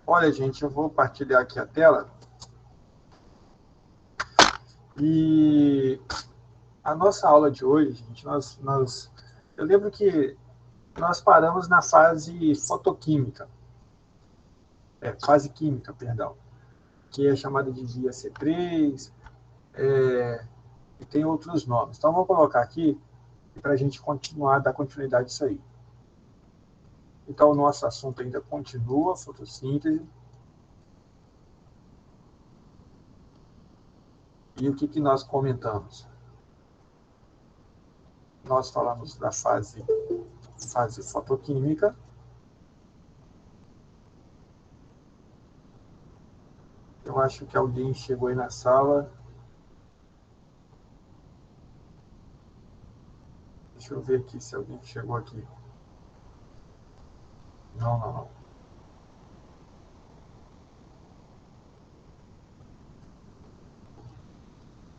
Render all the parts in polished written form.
Olha, gente, eu vou partilhar aqui a tela. E a nossa aula de hoje, gente, eu lembro que nós paramos na fase fotoquímica, fase química, perdão, que é chamada de via C3, e tem outros nomes. Então, vou colocar aqui para a gente continuar, dar continuidade a isso aí. Então, o nosso assunto ainda continua, fotossíntese. E o que nós comentamos? Nós falamos da fase fotoquímica. Eu acho que alguém chegou aí na sala. Deixa eu ver aqui se alguém chegou aqui. Não.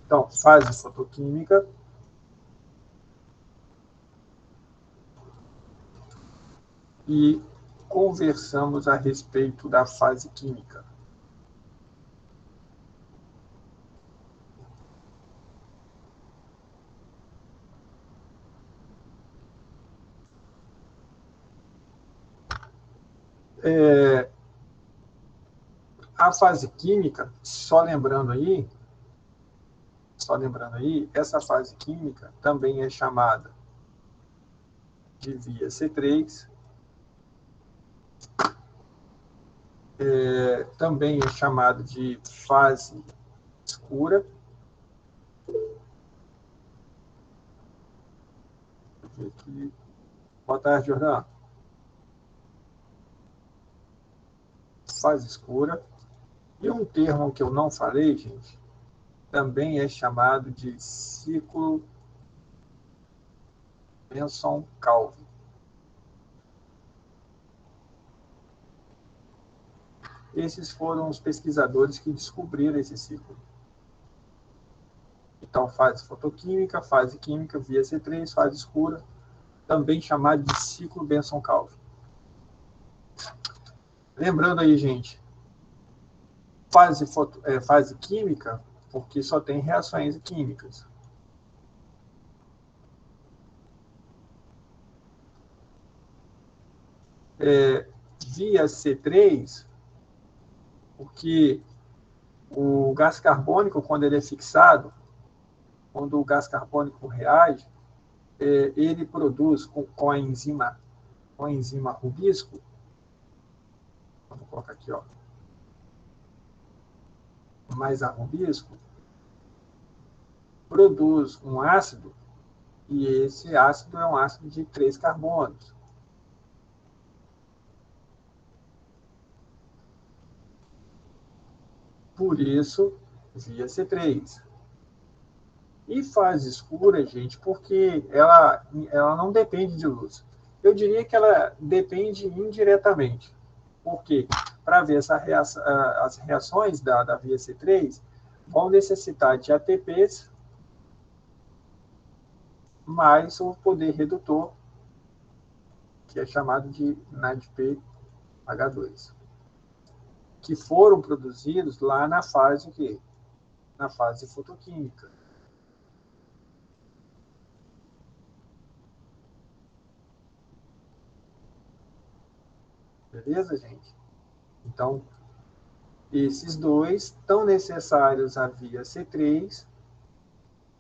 Então, fase fotoquímica. E conversamos a respeito da fase química. A fase química, só lembrando aí, essa fase química também é chamada de via C3, também é chamada de fase escura. Aqui. Boa tarde, Jordão. Fase escura. E um termo que eu não falei, gente, também é chamado de ciclo Benson-Calvin. Esses foram os pesquisadores que descobriram esse ciclo. Então, fase fotoquímica, fase química, via C3, fase escura, também chamado de ciclo Benson-Calvin. Lembrando aí, gente, fase química, porque só tem reações químicas. Via C3, porque o gás carbônico, quando ele é fixado, quando o gás carbônico reage, ele produz com a enzima rubisco, vou colocar aqui, ó, mais a rubisco, produz um ácido, e esse ácido é um ácido de 3 carbonos. Por isso, via C3. E fase escura, gente, porque ela não depende de luz. Eu diria que ela depende indiretamente. Por quê? Para ver as reações da via C3 vão necessitar de ATPs mais o poder redutor, que é chamado de NADPH2, que foram produzidos lá na fase quê? Na fase fotoquímica. Beleza, gente? Então, esses dois estão necessários à via C3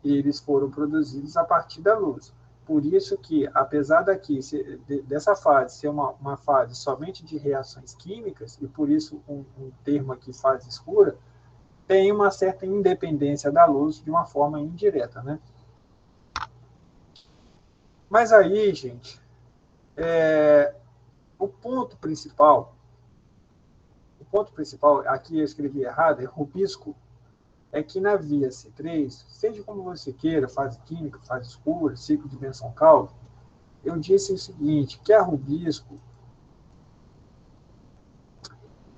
e eles foram produzidos a partir da luz. Por isso que, apesar dessa fase ser uma fase somente de reações químicas, e por isso um termo aqui, fase escura, tem uma certa independência da luz de uma forma indireta, né? Mas aí, gente, o ponto principal, aqui eu escrevi errado, é rubisco, é que na via C3, seja como você queira, fase química, fase escura, ciclo de Benson-Calvin, eu disse o seguinte, que a rubisco,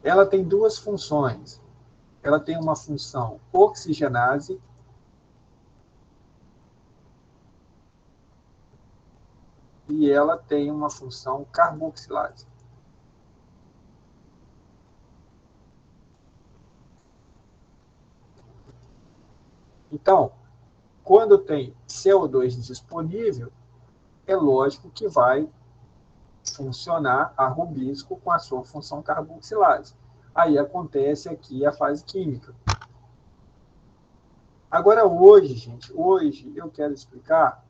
ela tem duas funções. Ela tem uma função oxigenase e ela tem uma função carboxilase. Então, quando tem CO2 disponível, é lógico que vai funcionar a rubisco com a sua função carboxilase. Aí acontece aqui a fase química. Agora, hoje, gente, hoje eu quero explicar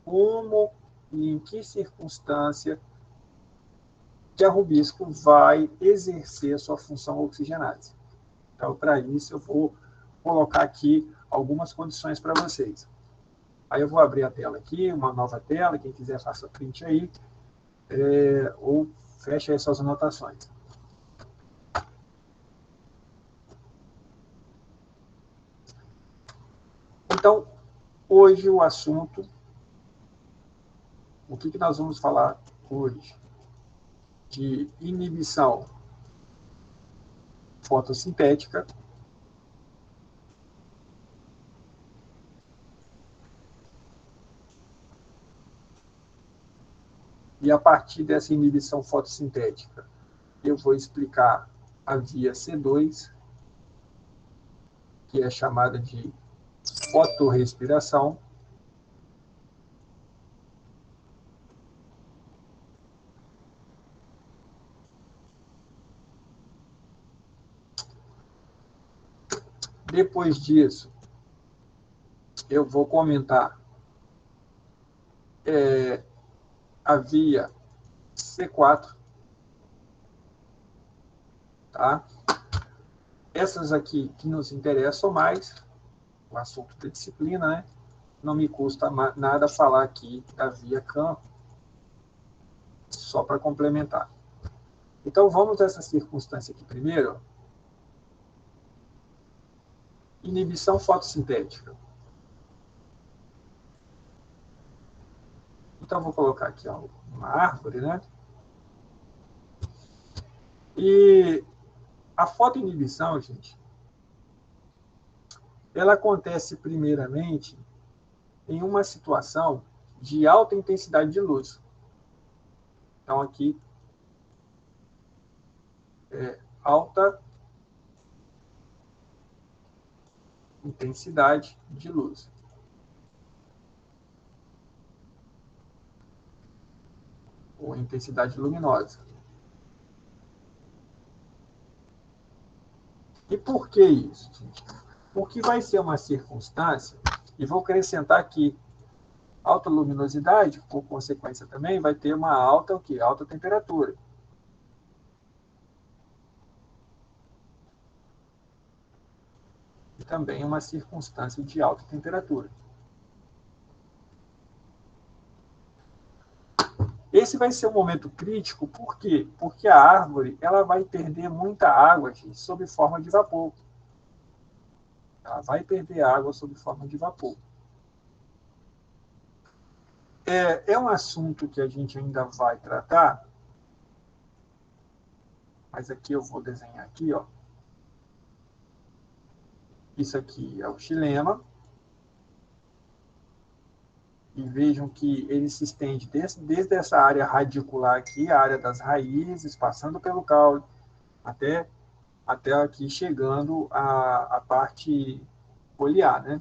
como e em que circunstância que a rubisco vai exercer a sua função oxigenase. Então, para isso, eu vou colocar aqui algumas condições para vocês. Aí eu vou abrir a tela aqui, uma nova tela, quem quiser faça print aí, ou feche aí suas anotações. Então, hoje o assunto, o que nós vamos falar hoje? De inibição fotossintética, e a partir dessa inibição fotossintética, eu vou explicar a via C2, que é chamada de fotorrespiração, depois disso, eu vou comentar a via C4, tá? Essas aqui que nos interessam mais, o assunto da disciplina, né? Não me custa nada falar aqui da via CAM, só para complementar. Então, vamos a essa circunstância aqui primeiro. Inibição fotossintética. Então, vou colocar aqui uma árvore, né? E a fotoinibição, gente, ela acontece primeiramente em uma situação de alta intensidade de luz. Então, aqui, alta intensidade de luz. Ou intensidade luminosa. E por que isso, gente? Porque vai ser uma circunstância, e vou acrescentar aqui, alta luminosidade, por consequência também, vai ter uma alta, o quê? Alta temperatura. E também uma circunstância de alta temperatura. Esse vai ser um momento crítico, por quê? Porque a árvore ela vai perder muita água, gente, sob forma de vapor. Ela vai perder água sob forma de vapor. É um assunto que a gente ainda vai tratar, mas aqui eu vou desenhar aqui, ó. Isso aqui é o xilema. E vejam que ele se estende desde essa área radicular aqui, a área das raízes, passando pelo caule, até aqui chegando à parte foliar, né?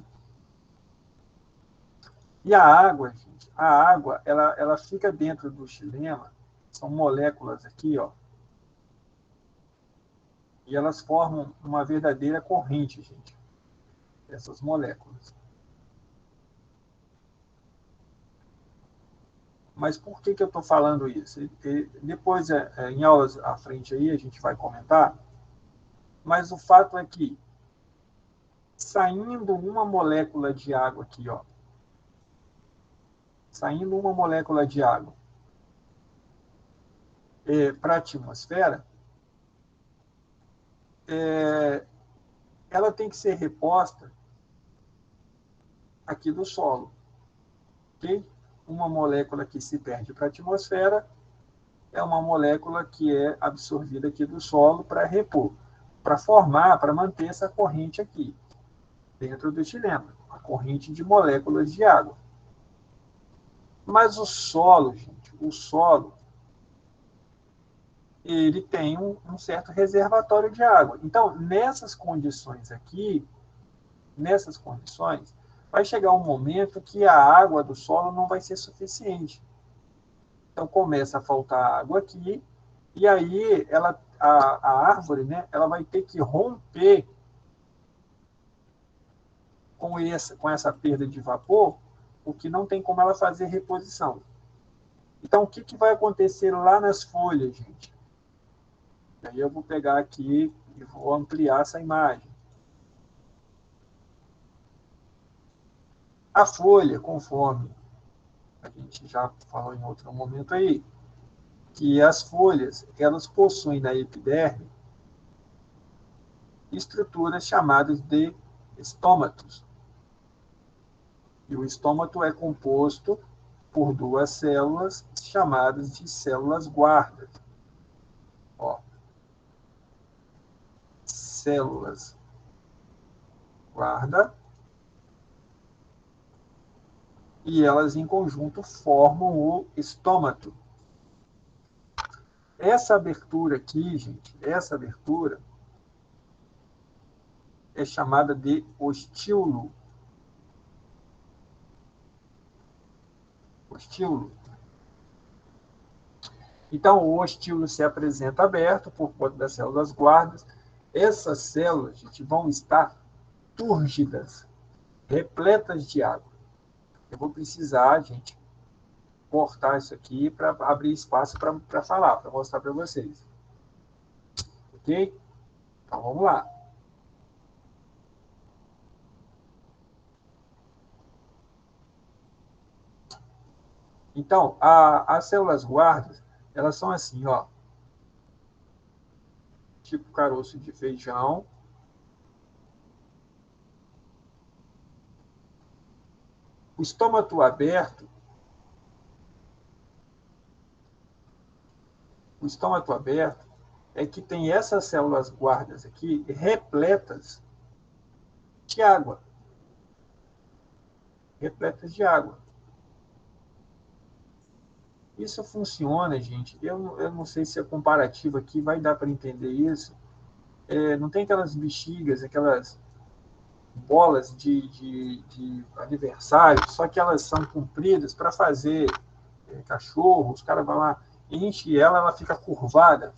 E a água, gente, ela fica dentro do xilema, são moléculas aqui, ó, e elas formam uma verdadeira corrente, gente, essas moléculas. Mas por que eu estou falando isso? Depois, em aulas à frente aí, a gente vai comentar, mas o fato é que, saindo uma molécula de água aqui, ó, saindo uma molécula de água para a atmosfera, ela tem que ser reposta aqui do solo. Okay? Uma molécula que se perde para a atmosfera é uma molécula que é absorvida aqui do solo para repor, para formar, para manter essa corrente aqui, dentro do xilema, a corrente de moléculas de água. Mas o solo, gente, o solo, ele tem um certo reservatório de água. Então, nessas condições aqui, nessas condições, vai chegar um momento que a água do solo não vai ser suficiente. Então, começa a faltar água aqui, e aí a árvore, né, ela vai ter que romper com essa perda de vapor, o que não tem como ela fazer reposição. Então, o que vai acontecer lá nas folhas, gente? Aí eu vou pegar aqui e vou ampliar essa imagem. A folha, conforme a gente já falou em outro momento aí, que as folhas, elas possuem na epiderme estruturas chamadas de estômatos. E o estômato é composto por duas células chamadas de células guarda. Ó, células guarda, e elas em conjunto formam o estômato. Essa abertura aqui, gente, essa abertura é chamada de ostíolo. Ostíolo. Então, o ostíolo se apresenta aberto por conta das células guardas. Essas células, gente, vão estar túrgidas, repletas de água. Eu vou precisar, gente, cortar isso aqui para abrir espaço para falar, para mostrar para vocês. Ok? Então, vamos lá. Então, as células guardas, elas são assim, ó. Tipo caroço de feijão. O estômato aberto, é que tem essas células guardas aqui repletas de água. Repletas de água. Isso funciona, gente. Eu não sei se a comparativa aqui vai dar para entender isso. Não tem aquelas bexigas, aquelas bolas de aniversário, só que elas são compridas para fazer cachorro, os caras vão lá, enche ela, ela fica curvada.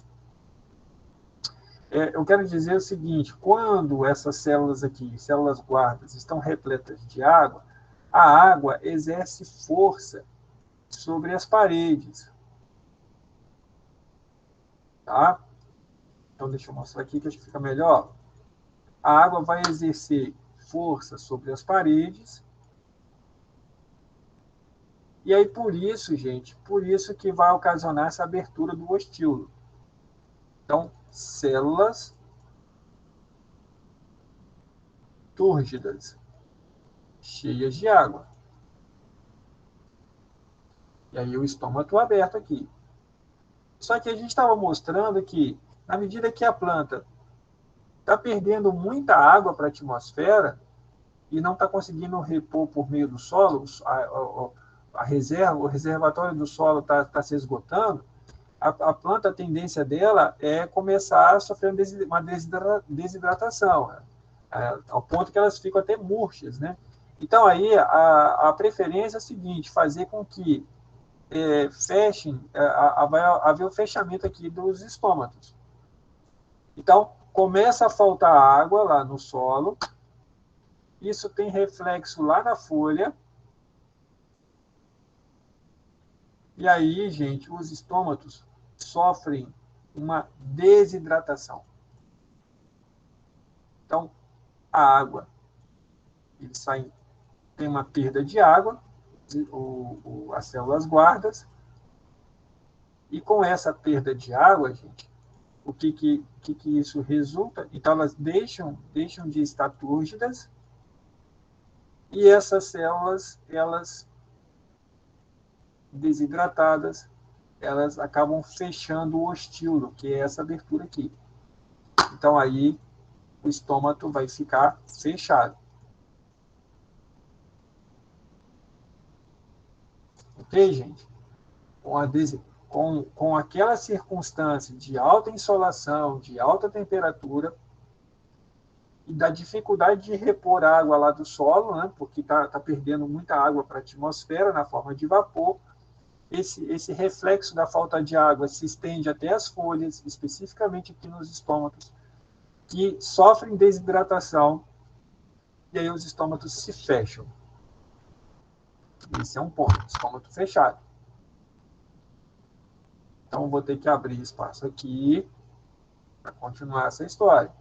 Eu quero dizer o seguinte, quando essas células aqui, células guardas, estão repletas de água, a água exerce força sobre as paredes. Tá? Então, deixa eu mostrar aqui que acho que fica melhor. A água vai exercer força sobre as paredes. E aí, por isso, gente, por isso que vai ocasionar essa abertura do ostíolo. Então, células túrgidas, cheias de água. E aí o estômago aberto aqui. Só que a gente estava mostrando que, na medida que a planta está perdendo muita água para a atmosfera e não está conseguindo repor por meio do solo, a reserva, o reservatório do solo está se esgotando, a planta, a tendência dela é começar a sofrer uma desidratação, ao ponto que elas ficam até murchas, né? Então, aí, a preferência é a seguinte, fazer com que fechem, vai haver o fechamento aqui dos estômatos. Então, começa a faltar água lá no solo, isso tem reflexo lá na folha, e aí, gente, os estômatos sofrem uma desidratação. Então, a água, eles saem, tem uma perda de água, as células guardas, e com essa perda de água, gente, o que isso resulta? Então, elas deixam de estar túrgidas, e essas células, elas desidratadas, elas acabam fechando o ostíolo, que é essa abertura aqui. Então, aí, o estômago vai ficar fechado. Ok, gente? Com aquela circunstância de alta insolação, de alta temperatura, e da dificuldade de repor água lá do solo, né, porque está perdendo muita água para a atmosfera na forma de vapor. Esse reflexo da falta de água se estende até as folhas, especificamente aqui nos estômatos, que sofrem desidratação, e aí os estômatos se fecham. Esse é um ponto, estômago fechado. Então, vou ter que abrir espaço aqui para continuar essa história.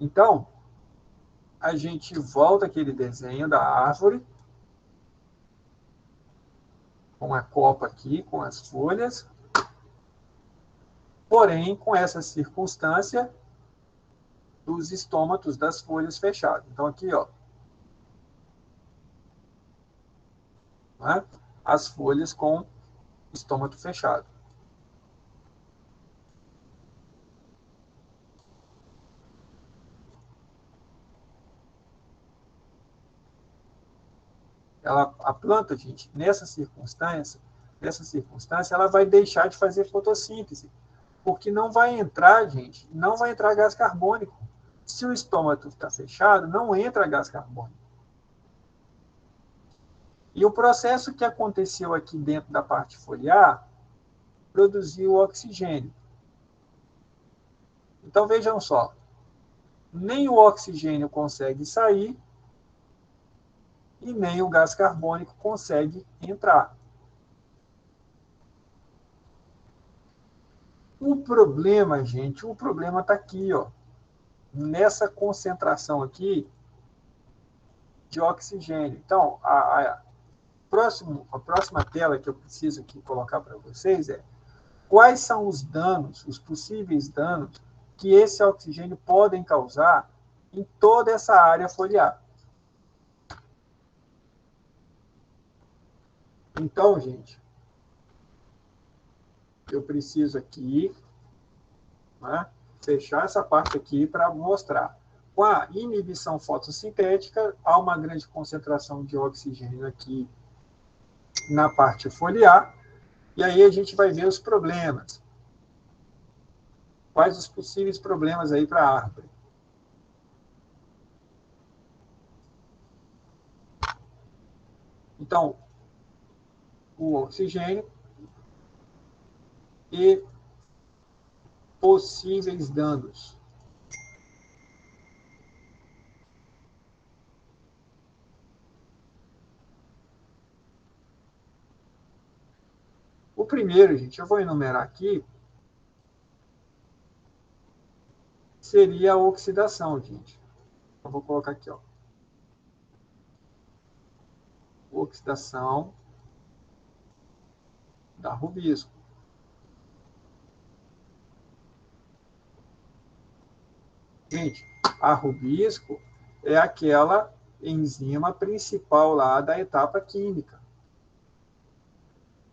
Então, a gente volta aquele desenho da árvore, com a copa aqui, com as folhas, porém, com essa circunstância dos estômatos das folhas fechados. Então, aqui, ó, né, as folhas com estômago fechado. A planta, gente, nessa circunstância, ela vai deixar de fazer fotossíntese, porque não vai entrar, gente, não vai entrar gás carbônico. Se o estômago está fechado, não entra gás carbônico. E o processo que aconteceu aqui dentro da parte foliar produziu oxigênio. Então, vejam só, nem o oxigênio consegue sair e nem o gás carbônico consegue entrar. O problema, gente, o problema está aqui, ó, nessa concentração aqui de oxigênio. Então, a próxima tela que eu preciso aqui colocar para vocês é quais são os danos, os possíveis danos que esse oxigênio podem causar em toda essa área foliar. Então, gente, eu preciso aqui, né, fechar essa parte aqui para mostrar. Com a inibição fotossintética, há uma grande concentração de oxigênio aqui na parte foliar, e aí a gente vai ver os problemas. Quais os possíveis problemas aí para a árvore? Então, o oxigênio e possíveis danos. O primeiro, gente, eu vou enumerar aqui, seria a oxidação, gente. Eu vou colocar aqui, ó. Oxidação da rubisco. Gente, a rubisco é aquela enzima principal lá da etapa química.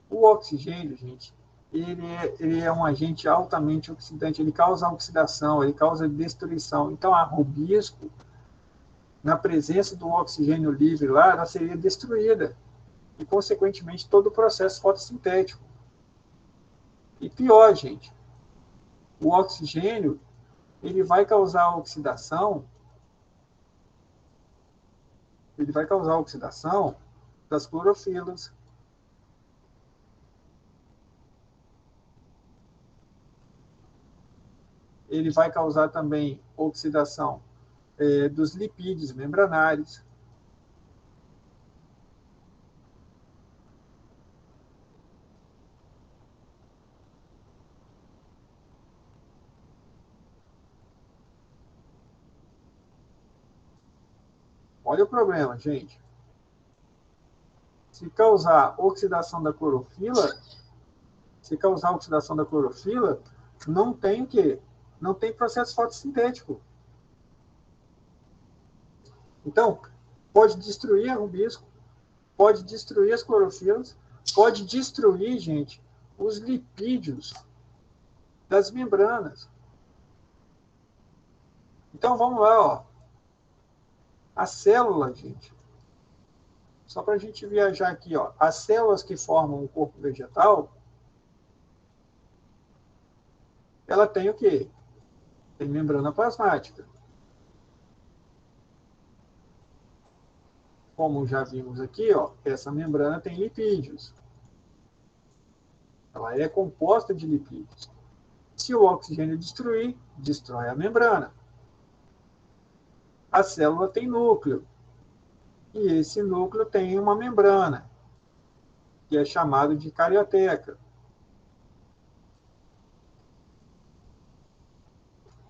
O oxigênio, gente, ele é um agente altamente oxidante, ele causa oxidação, ele causa destruição. Então, a rubisco, na presença do oxigênio livre lá, ela seria destruída. E, consequentemente, todo o processo fotossintético. E pior, gente, o oxigênio, ele vai causar oxidação das clorofilas. Ele vai causar também oxidação dos lipídios membranários. Olha o problema, gente. Se causar oxidação da clorofila, não tem o quê? Não tem processo fotossintético. Então, pode destruir a rubisco, pode destruir as clorofilas, pode destruir, gente, os lipídios das membranas. Então, vamos lá, ó. A célula, gente, só para a gente viajar aqui, ó, as células que formam o corpo vegetal, ela tem o quê? Tem membrana plasmática. Como já vimos aqui, ó, essa membrana tem lipídios. Ela é composta de lipídios. Se o oxigênio destruir, destrói a membrana. A célula tem núcleo. E esse núcleo tem uma membrana, que é chamado de carioteca.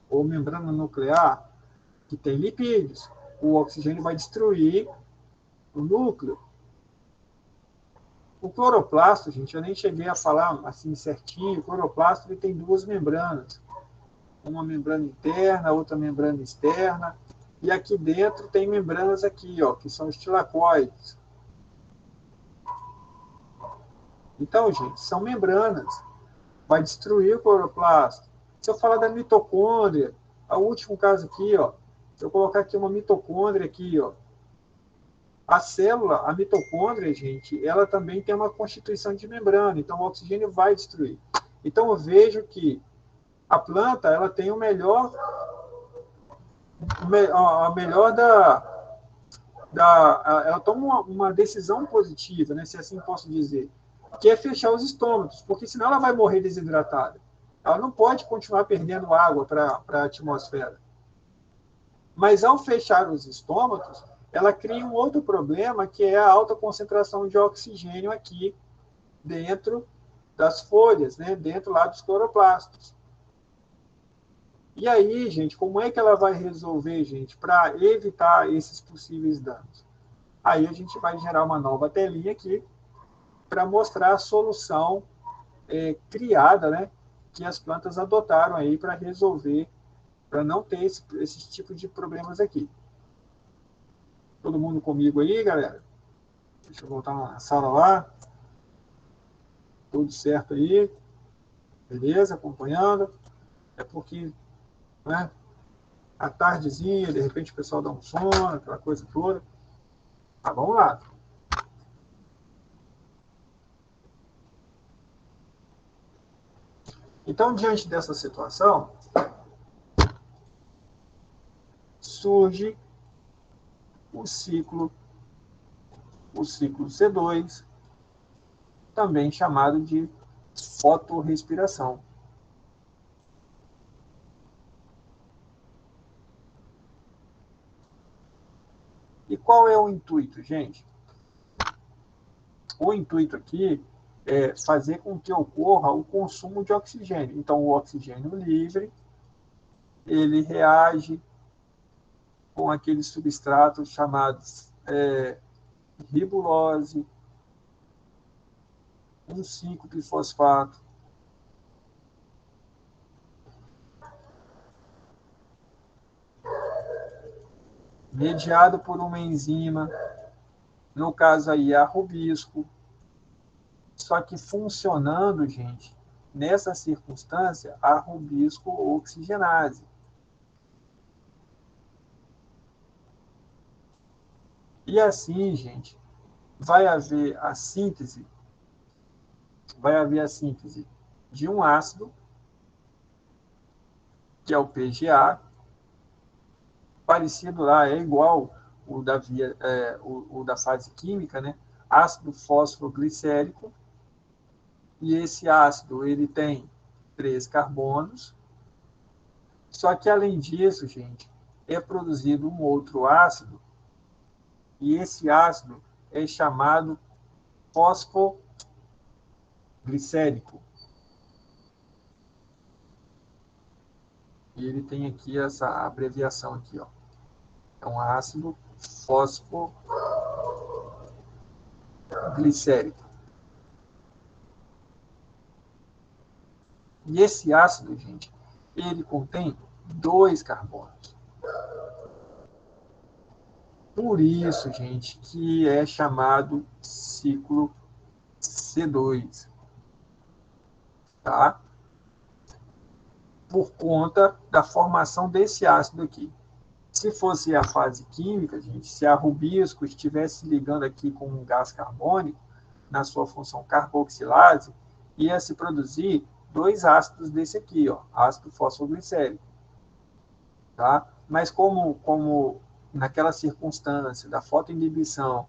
Ou membrana nuclear, que tem lipídios. O oxigênio vai destruir o núcleo. O cloroplasto, gente, eu nem cheguei a falar assim certinho. O cloroplasto ele tem duas membranas. Uma membrana interna, outra membrana externa. E aqui dentro tem membranas aqui, ó, que são os tilacoides. Então, gente, são membranas. Vai destruir o cloroplasto. Se eu falar da mitocôndria, o último caso aqui, ó, se eu colocar aqui uma mitocôndria aqui, ó, a célula, a mitocôndria, gente, ela também tem uma constituição de membrana, então o oxigênio vai destruir. Então eu vejo que a planta, ela tem a melhor ela toma uma decisão positiva, né, se assim posso dizer, que é fechar os estômatos, porque senão ela vai morrer desidratada. Ela não pode continuar perdendo água para a atmosfera. Mas ao fechar os estômatos, ela cria um outro problema, que é a alta concentração de oxigênio aqui dentro das folhas, né? Dentro lá dos cloroplastos. E aí, gente, como é que ela vai resolver, gente, para evitar esses possíveis danos? Aí a gente vai gerar uma nova telinha aqui para mostrar a solução criada, né? Que as plantas adotaram aí para resolver, para não ter esse tipo de problemas aqui. Todo mundo comigo aí, galera? Deixa eu voltar na sala lá. Tudo certo aí? Beleza? Acompanhando? É porque, né, à tardezinha, de repente o pessoal dá um sono, aquela coisa toda. Tá, vamos lá. Então, diante dessa situação, surge o ciclo C2, também chamado de fotorrespiração. E qual é o intuito, gente? O intuito aqui é fazer com que ocorra o consumo de oxigênio. Então, o oxigênio livre, ele reage com aqueles substratos chamados ribulose, 1,5-trifosfato, mediado por uma enzima, no caso aí a rubisco, só que funcionando, gente, nessa circunstância, a rubisco oxigenase. E assim, gente, vai haver a síntese de um ácido, que é o PGA, parecido lá, é igual o da fase química, né? Ácido fosfoglicérico, e esse ácido ele tem 3 carbonos, só que além disso, gente, é produzido um outro ácido, e esse ácido é chamado fosfoglicérico. E ele tem aqui essa abreviação aqui, ó. É um ácido fosfoglicérico. E esse ácido, gente, ele contém 2 carbonos. Por isso, gente, que é chamado ciclo C2. Tá? Por conta da formação desse ácido aqui. Se fosse a fase química, gente, se a rubisco estivesse ligando aqui com um gás carbônico, na sua função carboxilase, ia se produzir dois ácidos desse aqui, ó, ácido fosfoglicérico. Tá? Mas como naquela circunstância da fotoinibição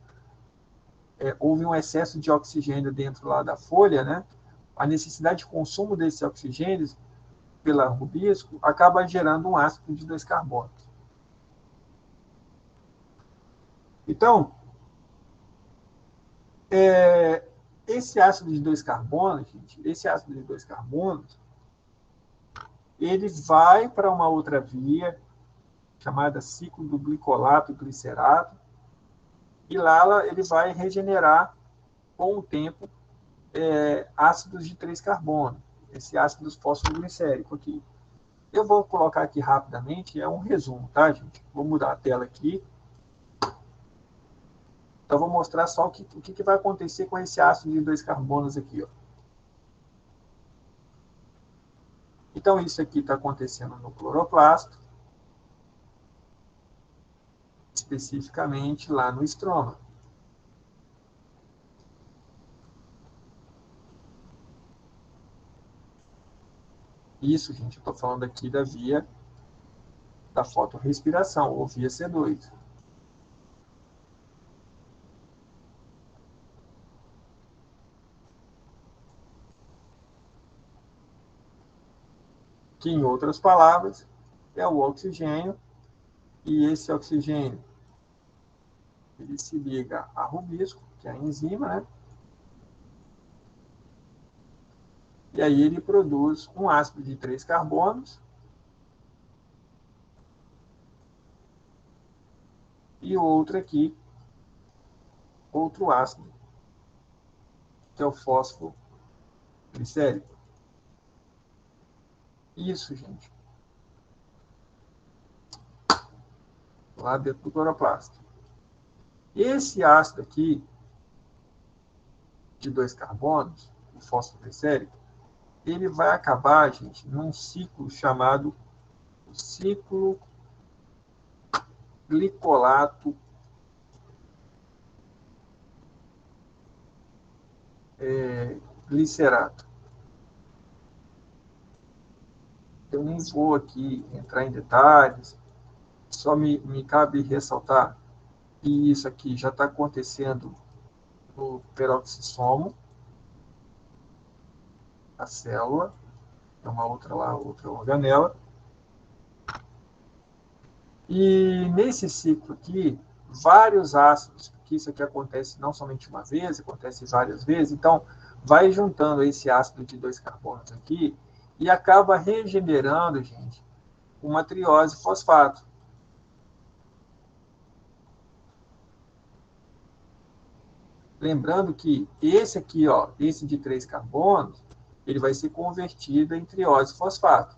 houve um excesso de oxigênio dentro lá da folha, né? A necessidade de consumo desse oxigênio pela rubisco acaba gerando um ácido de 2 carbonos. Então, esse ácido de 2 carbonos, gente, esse ácido de 2 carbonos, ele vai para uma outra via, chamada ciclo do glicolato e glicerato, e lá ele vai regenerar, com o tempo, ácidos de 3 carbono, esse ácido fosfoglicérico aqui. Eu vou colocar aqui rapidamente, é um resumo, tá, gente? Vou mudar a tela aqui. Então, vou mostrar só o que vai acontecer com esse ácido de 2 carbonos aqui, ó. Então, isso aqui está acontecendo no cloroplasto, especificamente lá no estroma. Isso, gente, eu estou falando aqui da via da fotorrespiração, ou via C2. Que, em outras palavras, é o oxigênio, e esse oxigênio ele se liga a rubisco, que é a enzima, né? E aí ele produz um ácido de 3 carbonos e outro aqui, outro ácido, que é o fósforo glicérico. Isso, gente. Lá dentro do cloroplasto. Esse ácido aqui, de 2 carbonos, o fósforo glicérico, ele vai acabar, gente, num ciclo chamado ciclo glicolato glicerato. Eu nem vou aqui entrar em detalhes, só me cabe ressaltar que isso aqui já está acontecendo no peroxissomo, a célula, é uma outra lá, outra organela. E nesse ciclo aqui, vários ácidos, porque isso aqui acontece não somente uma vez, acontece várias vezes, então vai juntando esse ácido de 2 carbonos aqui e acaba regenerando, gente, uma triose fosfato. Lembrando que esse aqui, ó, esse de 3 carbonos, ele vai ser convertido em triose fosfato.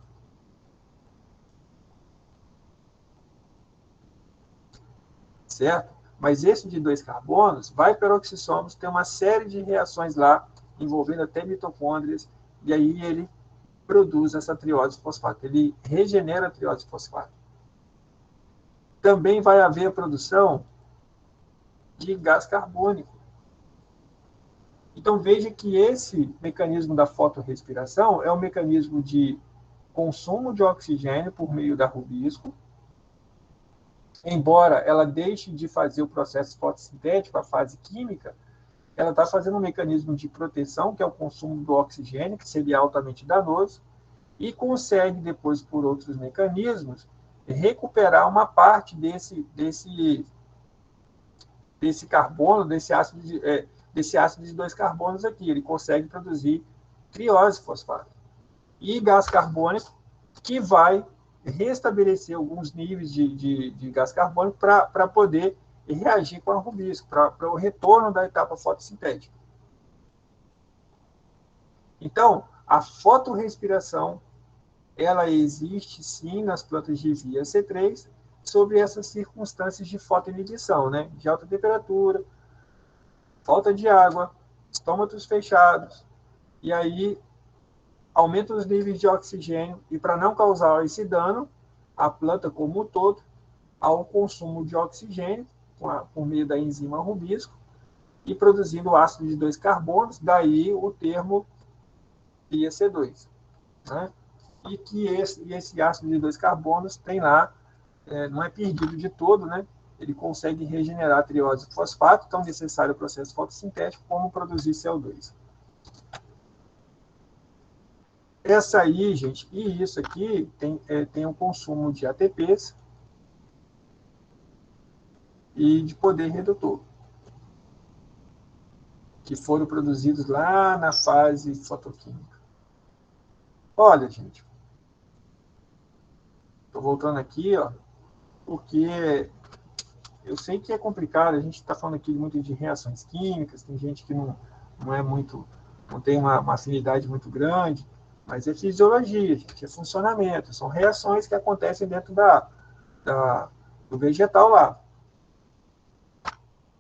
Certo? Mas esse de 2 carbonos vai peroxissomos, tem uma série de reações lá, envolvendo até mitocôndrias, e aí ele produz essa triose fosfato. Ele regenera a triose fosfato. Também vai haver a produção de gás carbônico. Então, veja que esse mecanismo da fotorrespiração é um mecanismo de consumo de oxigênio por meio da rubisco. Embora ela deixe de fazer o processo fotossintético, a fase química, ela está fazendo um mecanismo de proteção, que é o consumo do oxigênio, que seria altamente danoso, e consegue, depois, por outros mecanismos, recuperar uma parte desse carbono, desse ácido de 2 carbonos aqui. Ele consegue produzir triose fosfato. E gás carbônico, que vai restabelecer alguns níveis de gás carbônico para poder reagir com a rubisco, para o retorno da etapa fotossintética. Então, a fotorrespiração, ela existe sim nas plantas de via C3, sobre essas circunstâncias de fotoinibição, né? De alta temperatura, falta de água, estômatos fechados, e aí aumenta os níveis de oxigênio, e para não causar esse dano, a planta como um todo, ao consumo de oxigênio, por meio da enzima rubisco, e produzindo ácido de 2 carbonos, daí o termo via C2. né? E que esse ácido de 2 carbonos tem lá, não é perdido de todo, né? Ele consegue regenerar a triose e fosfato, tão necessário o processo fotossintético, como produzir CO2. Essa aí, gente, e isso aqui tem um consumo de ATPs e de poder redutor, que foram produzidos lá na fase fotoquímica. Olha, gente, estou voltando aqui, ó, porque eu sei que é complicado, a gente está falando aqui muito de reações químicas, tem gente que não é muito, não tem uma afinidade muito grande, mas é fisiologia, gente, é funcionamento, são reações que acontecem dentro do vegetal lá.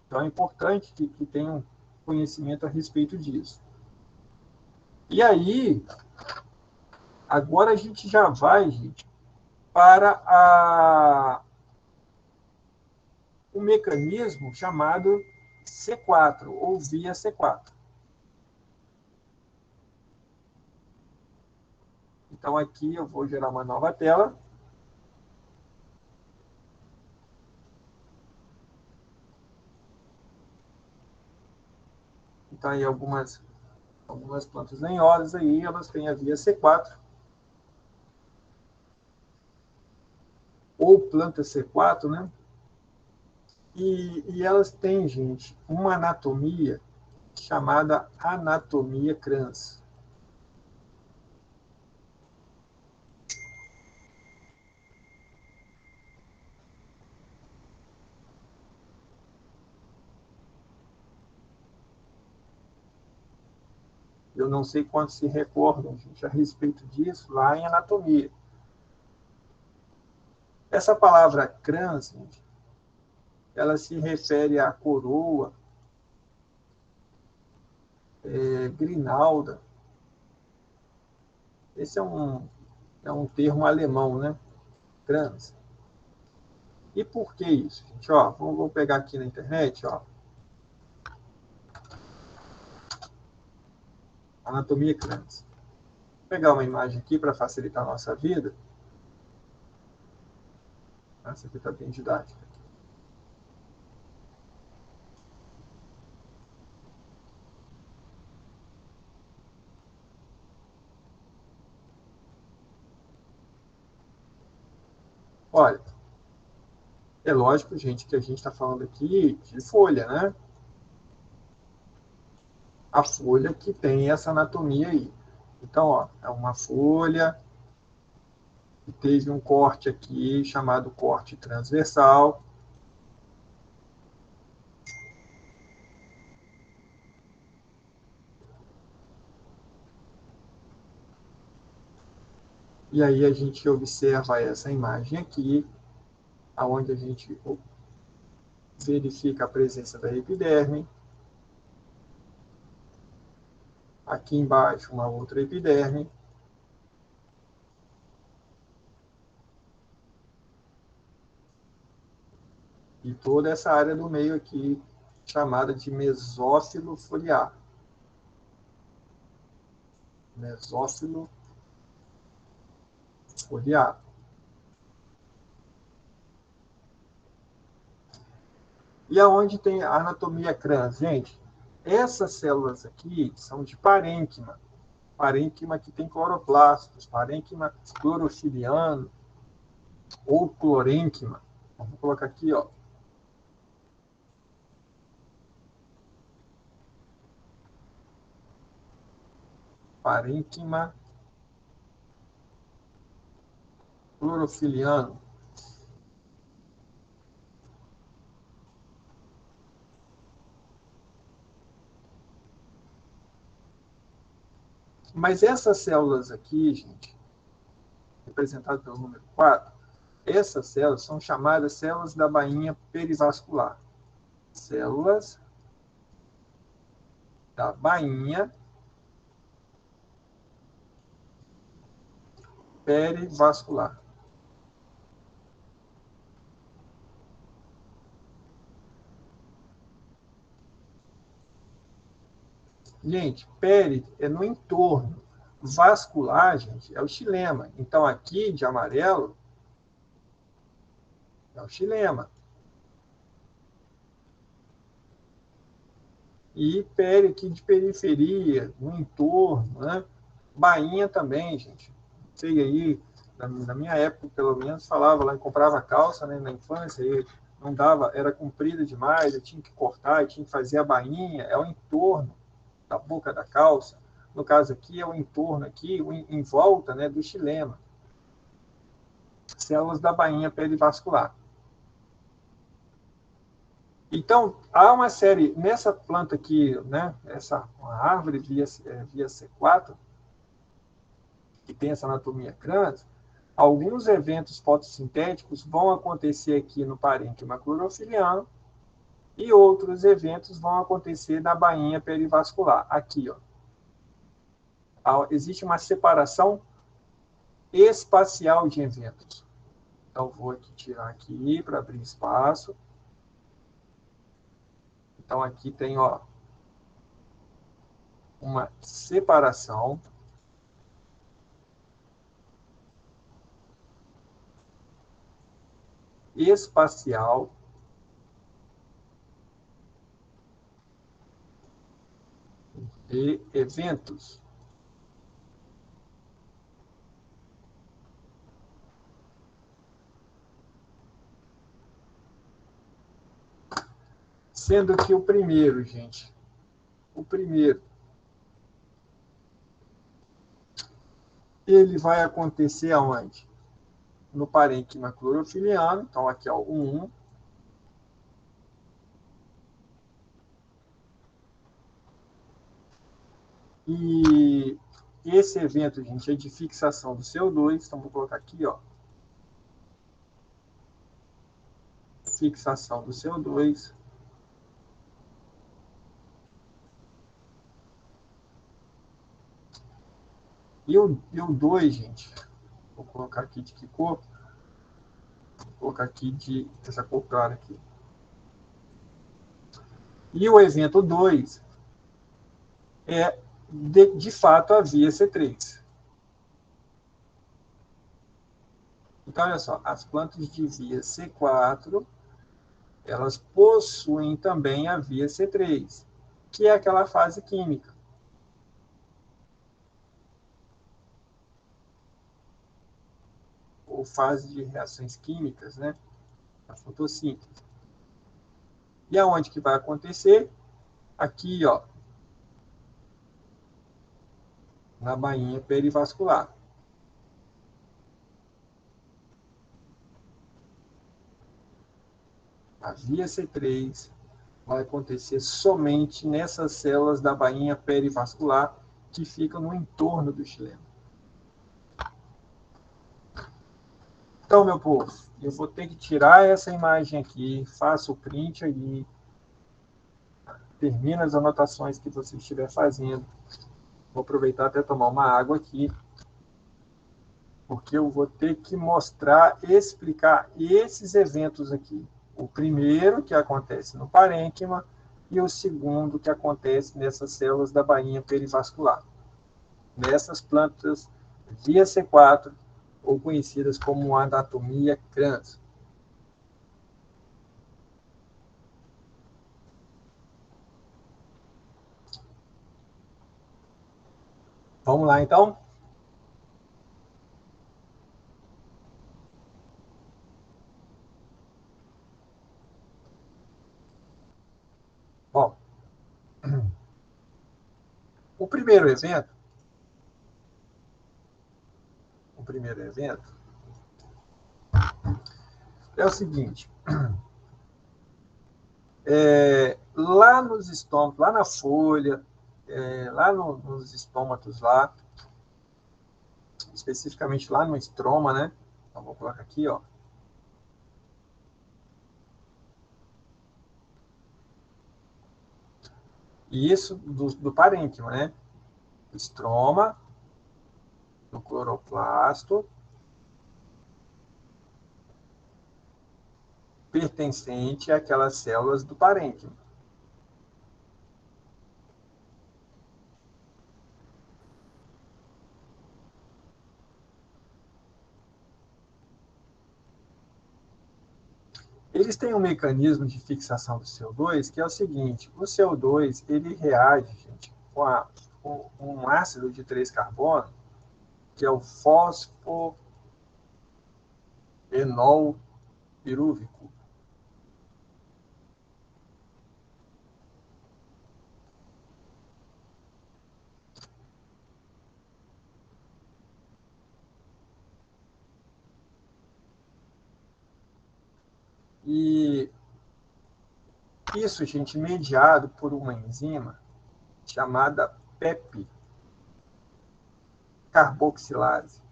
Então é importante que tenham conhecimento a respeito disso. E aí, agora a gente já vai, gente, para o mecanismo chamado C4, ou via C4. Então, aqui eu vou gerar uma nova tela. Então, aí algumas plantas lenhosas aí, elas têm a via C4, ou planta C4, né? E elas têm, gente, uma anatomia chamada anatomia Kranz. Eu não sei quantos se recordam, gente, a respeito disso lá em anatomia. Essa palavra crans, gente, ela se refere à coroa, grinalda. Esse é um termo alemão, né? Crans. E por que isso, gente? Ó, vou pegar aqui na internet, ó. Anatomia crans. Vou pegar uma imagem aqui para facilitar a nossa vida. Essa aqui está bem didática. Olha, é lógico, gente, que a gente está falando aqui de folha, né? A folha que tem essa anatomia aí. Então, ó, é uma folha que teve um corte aqui chamado corte transversal. E aí a gente observa essa imagem aqui, aonde a gente verifica a presença da epiderme. Aqui embaixo, uma outra epiderme. E toda essa área do meio aqui, chamada de mesófilo foliar. Mesófilo foliar. E aonde tem a anatomia crans? Gente, essas células aqui são de parênquima. Parênquima que tem cloroplastos, parênquima clorofiliano ou clorênquima. Vou colocar aqui, ó. Parênquima clorofiliano. Mas essas células aqui, gente, representadas pelo número 4, essas células são chamadas células da bainha perivascular. Células da bainha perivascular. Gente, peri é no entorno. vascular, gente, é o xilema. Então, aqui, de amarelo, é o xilema. E pele aqui de periferia, no entorno, né? Bainha também, gente. Não sei aí, na minha época, pelo menos, falava lá, comprava calça, né, na infância, e não dava, era comprida demais, eu tinha que cortar, eu tinha que fazer a bainha, é o entorno da boca da calça. No caso aqui, é o entorno aqui, em volta, né, do xilema. Células da bainha perivascular. Então, há uma série, nessa planta aqui, né, uma árvore via C4, que tem essa anatomia crânio, alguns eventos fotossintéticos vão acontecer aqui no parênquima clorofiliano e outros eventos vão acontecer na bainha perivascular. Aqui, ó. Existe uma separação espacial de eventos. Então, vou aqui tirar aqui para abrir espaço. Então, aqui tem, ó, uma separação espacial de eventos. Sendo que o primeiro, gente, ele vai acontecer aonde? No parênquima clorofiliano, então aqui é o 1. E esse evento, gente, é de fixação do CO2, então vou colocar aqui, ó. Fixação do CO2. E o 2, gente, vou colocar aqui de que cor? Vou colocar aqui essa cor clara aqui. E o evento 2 é, de fato, a via C3. Então, olha só, as plantas de via C4, elas possuem também a via C3, que é aquela fase química. Ou fase de reações químicas, né? A fotossíntese. E aonde que vai acontecer? Aqui, ó, na bainha perivascular. A via C3 vai acontecer somente nessas células da bainha perivascular que ficam no entorno do xilema. Então, meu povo, eu vou ter que tirar essa imagem aqui, faço o print aí, termina as anotações que você estiver fazendo. Vou aproveitar até tomar uma água aqui, porque eu vou ter que mostrar, explicar esses eventos aqui. O primeiro, que acontece no parênquima, e o segundo, que acontece nessas células da bainha perivascular. Nessas plantas via C4, ou conhecidas como anatomia crânio. Vamos lá, então? Bom, o primeiro evento é o seguinte, lá nos estômatos, lá na folha, lá nos estômatos lá, especificamente lá no estroma, né? Então, vou colocar aqui, ó. E isso do parênquima, né? Estroma, do cloroplasto, pertencente àquelas células do parênquima. Eles têm um mecanismo de fixação do CO2 que é o seguinte: o CO2 ele reage, gente, com um ácido de 3 carbonos, que é o fosfoenol pirúvico. E isso, gente, mediado por uma enzima chamada PEP, carboxilase.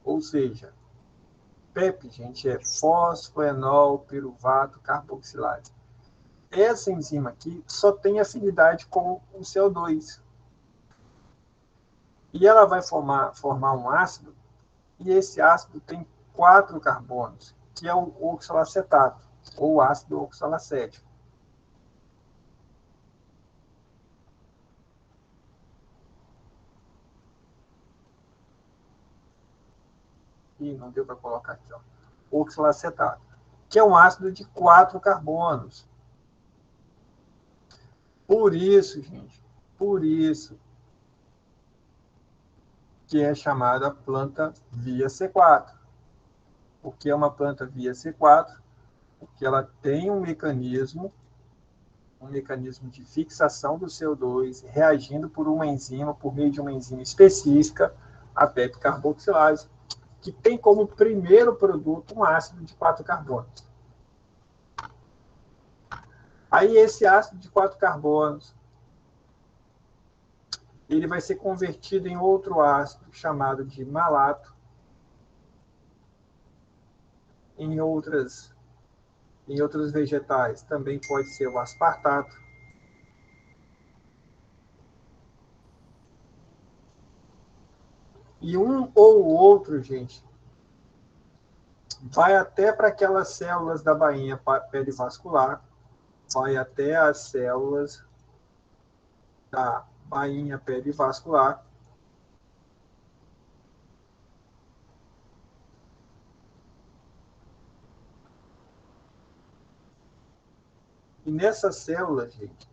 Ou seja, PEP, gente, é fosfoenol piruvato carboxilase. Essa enzima aqui só tem afinidade com o CO2. E ela vai formar um ácido, e esse ácido tem 4 carbonos, que é o oxalacetato, ou ácido oxalacético. Ih, não deu para colocar aqui, ó. Oxalacetato, que é um ácido de 4 carbonos. Por isso, gente, por isso que é chamada planta via C4. Porque é uma planta via C4, porque ela tem um mecanismo de fixação do CO2, reagindo por meio de uma enzima específica, a PEP carboxilase, que tem como primeiro produto um ácido de 4 carbonos. Aí esse ácido de 4 carbonos, ele vai ser convertido em outro ácido chamado de malato, em outros vegetais também pode ser o aspartato. E um ou outro, gente, vai até para aquelas células da bainha perivascular, vai até as células da bainha perivascular, e nessas células, gente,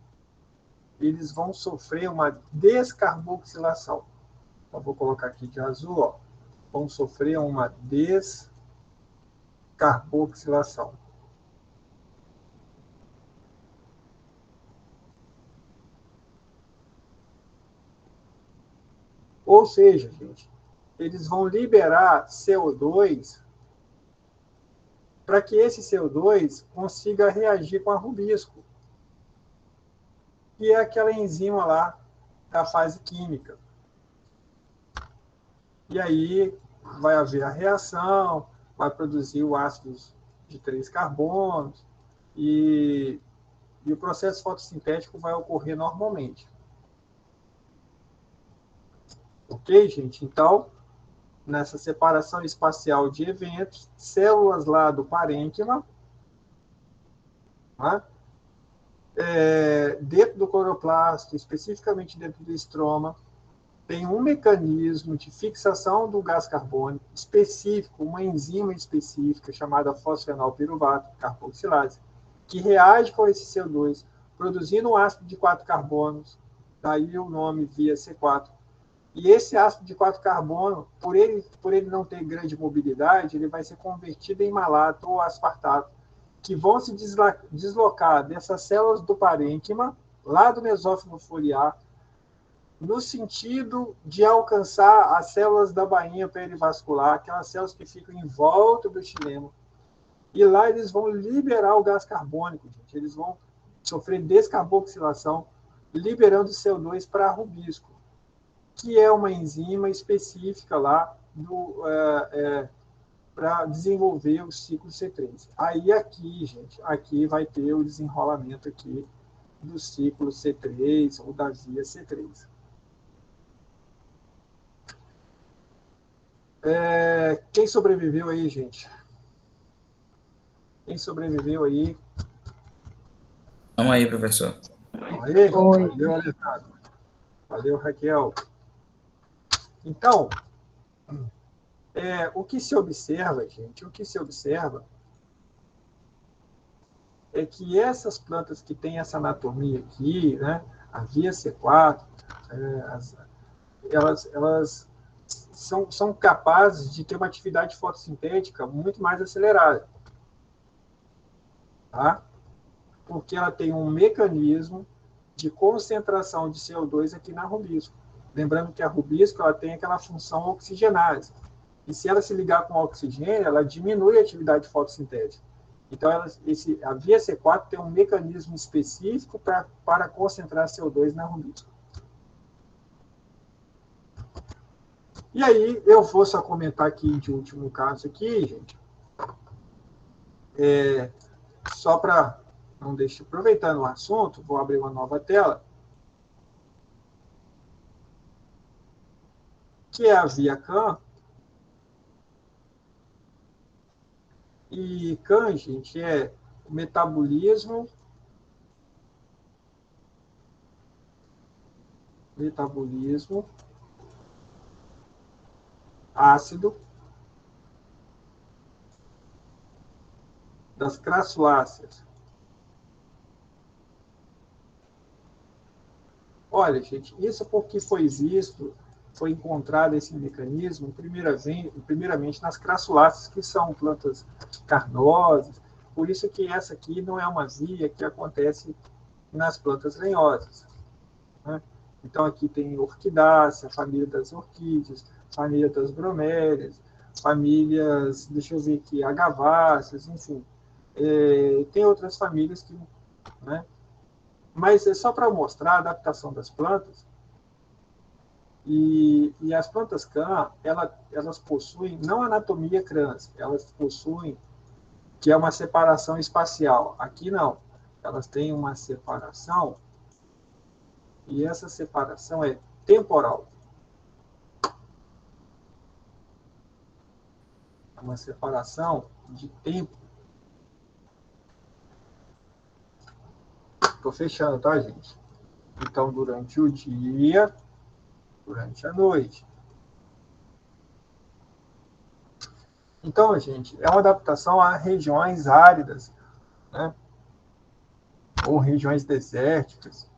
eles vão sofrer uma descarboxilação. Então, vou colocar aqui de azul, ó. Vão sofrer uma descarboxilação. Ou seja, gente, eles vão liberar CO2 para que esse CO2 consiga reagir com a rubisco, que é aquela enzima lá da fase química. E aí vai haver a reação, vai produzir o ácido de 3 carbonos e o processo fotossintético vai ocorrer normalmente. Ok, gente? Então, nessa separação espacial de eventos, células lá do parênquima, né? Dentro do cloroplasto, especificamente dentro do estroma, tem um mecanismo de fixação do gás carbônico específico, uma enzima específica chamada fosfenolpiruvato carboxilase, que reage com esse CO2, produzindo um ácido de 4 carbonos, daí o nome via C4. E esse ácido de 4 carbono, por ele não ter grande mobilidade, ele vai ser convertido em malato ou aspartato, que vão se deslocar dessas células do parênquima, lá do mesófilo foliar, no sentido de alcançar as células da bainha perivascular, aquelas células que ficam em volta do xilema. E lá eles vão liberar o gás carbônico, gente. Eles vão sofrer descarboxilação, liberando CO2 para rubisco, que é uma enzima específica lá para desenvolver o ciclo C3. Aí aqui, gente, aqui vai ter o desenrolamento aqui do ciclo C3 ou da via C3. Quem sobreviveu aí, gente? Quem sobreviveu aí? Vamos aí, professor. Aí, valeu, Alessandro. Valeu, Raquel. Então, o que se observa, gente, é que essas plantas que têm essa anatomia aqui, né, a via C4, elas são capazes de ter uma atividade fotossintética muito mais acelerada, tá? Porque ela tem um mecanismo de concentração de CO2 aqui na rubisco. Lembrando que a rubisco ela tem aquela função oxigenase. E se ela se ligar com o oxigênio, ela diminui a atividade fotossintética. Então, a via C4 tem um mecanismo específico para concentrar CO2 na rubisco. E aí, eu vou só comentar aqui de último caso aqui, gente. Só para não deixar, aproveitando o assunto, vou abrir uma nova tela, que é a via CAM. E CAM, gente, é metabolismo ácido das crassuláceas. Olha, gente, isso porque foi encontrado esse mecanismo, primeiramente nas crassuláceas, que são plantas carnosas, por isso que essa aqui não é uma via que acontece nas plantas lenhosas, né? Então, aqui tem orquidácea, família das orquídeas, família das bromélias, famílias, deixa eu ver aqui, agaváceas, enfim. Tem outras famílias que, né? Mas é só para mostrar a adaptação das plantas. E as plantas CAM, elas possuem, não anatomia crans, elas possuem, que é uma separação espacial. Aqui não. Elas têm uma separação, e essa separação é temporal. É uma separação de tempo. Estou fechando, tá, gente? Então, durante o dia, durante a noite. Então, gente, é uma adaptação a regiões áridas, né? Ou regiões desérticas.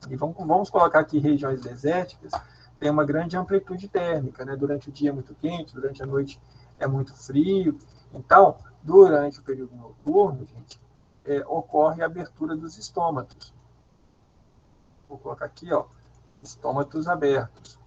E vamos colocar aqui regiões desérticas, tem uma grande amplitude térmica, né? Durante o dia é muito quente, durante a noite é muito frio. Então, durante o período noturno, gente, ocorre a abertura dos estômatos. Vou colocar aqui, ó, estômatos abertos.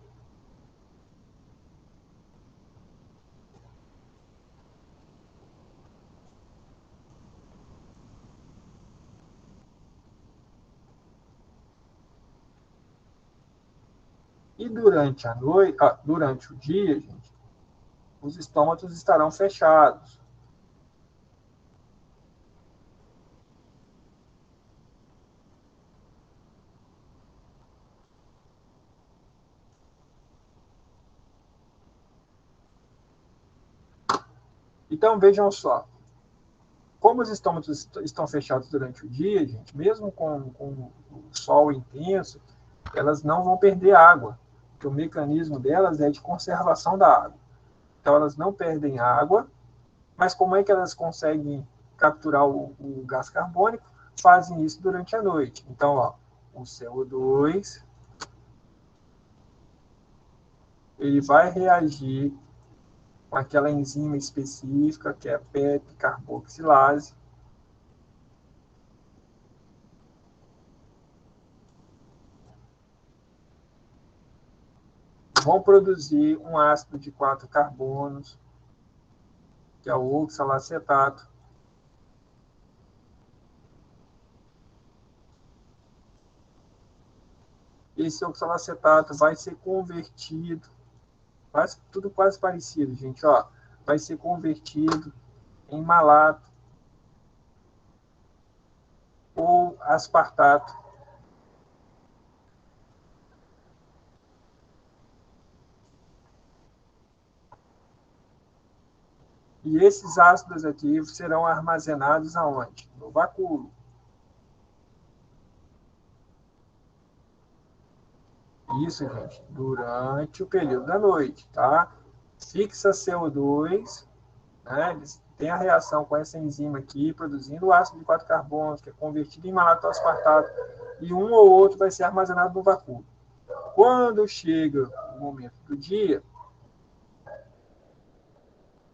E durante a noite, durante o dia, gente, os estômatos estarão fechados. Então, vejam só. Como os estômatos estão fechados durante o dia, gente, mesmo com o sol intenso, elas não vão perder água, porque o mecanismo delas é de conservação da água. Então, elas não perdem água, mas como é que elas conseguem capturar o gás carbônico? Fazem isso durante a noite. Então, ó, o CO2 ele vai reagir com aquela enzima específica, que é a PEP carboxilase, vão produzir um ácido de 4 carbonos, que é o oxalacetato. Esse oxalacetato vai ser convertido, tudo quase parecido, gente, ó, vai ser convertido em malato ou aspartato. E esses ácidos aqui serão armazenados aonde? No vacúolo. Isso, gente, durante o período da noite, tá? Fixa CO2, né? Eles têm a reação com essa enzima aqui, produzindo o ácido de 4 carbonos, que é convertido em malatoaspartato, e um ou outro vai ser armazenado no vacúolo. Quando chega o momento do dia,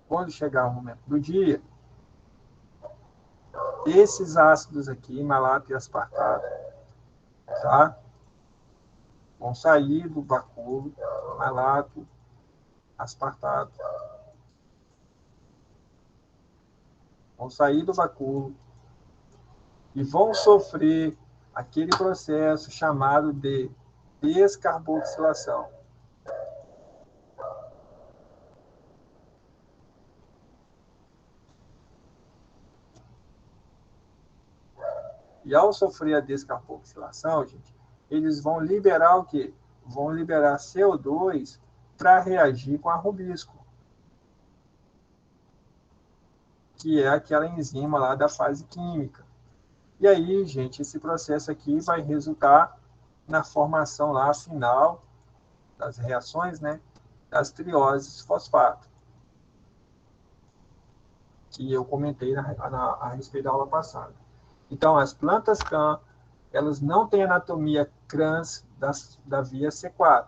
quando chegar o momento do dia, esses ácidos aqui, malato e aspartato, tá? Vão sair do vacúolo, malato, aspartato, vão sair do vacúolo e vão sofrer aquele processo chamado de descarboxilação. E ao sofrer a descarboxilação, gente, eles vão liberar o quê? Vão liberar CO2 para reagir com a rubisco, que é aquela enzima lá da fase química. E aí, gente, esse processo aqui vai resultar na formação lá final das reações, né, das trioses fosfato, que eu comentei a respeito da aula passada. Então, as plantas CAN, elas não têm anatomia crans da via C4,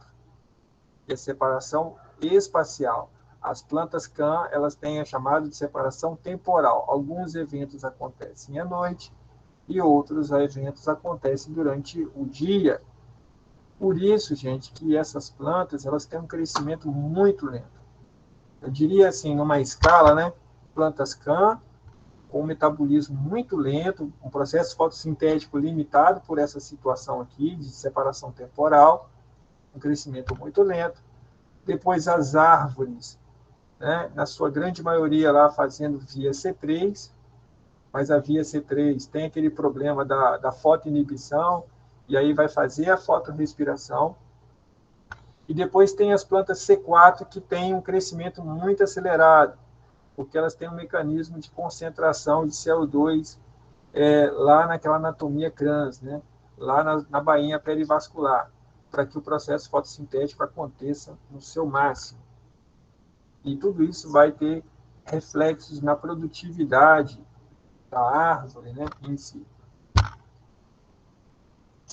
que é separação espacial. As plantas CAN, elas têm a chamada de separação temporal. Alguns eventos acontecem à noite e outros eventos acontecem durante o dia. Por isso, gente, que essas plantas, elas têm um crescimento muito lento. Eu diria assim, numa escala, né? Plantas CAN, com um metabolismo muito lento, um processo fotossintético limitado por essa situação aqui de separação temporal, um crescimento muito lento. Depois as árvores, né, na sua grande maioria lá fazendo via C3, mas a via C3 tem aquele problema da fotoinibição, e aí vai fazer a fotorrespiração. E depois tem as plantas C4 que têm um crescimento muito acelerado, porque elas têm um mecanismo de concentração de CO2 lá naquela anatomia crans, né? Lá na bainha perivascular, para que o processo fotossintético aconteça no seu máximo. E tudo isso vai ter reflexos na produtividade da árvore, né, em si.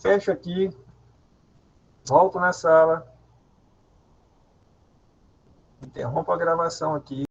Fecho aqui, volto na sala, interrompo a gravação aqui.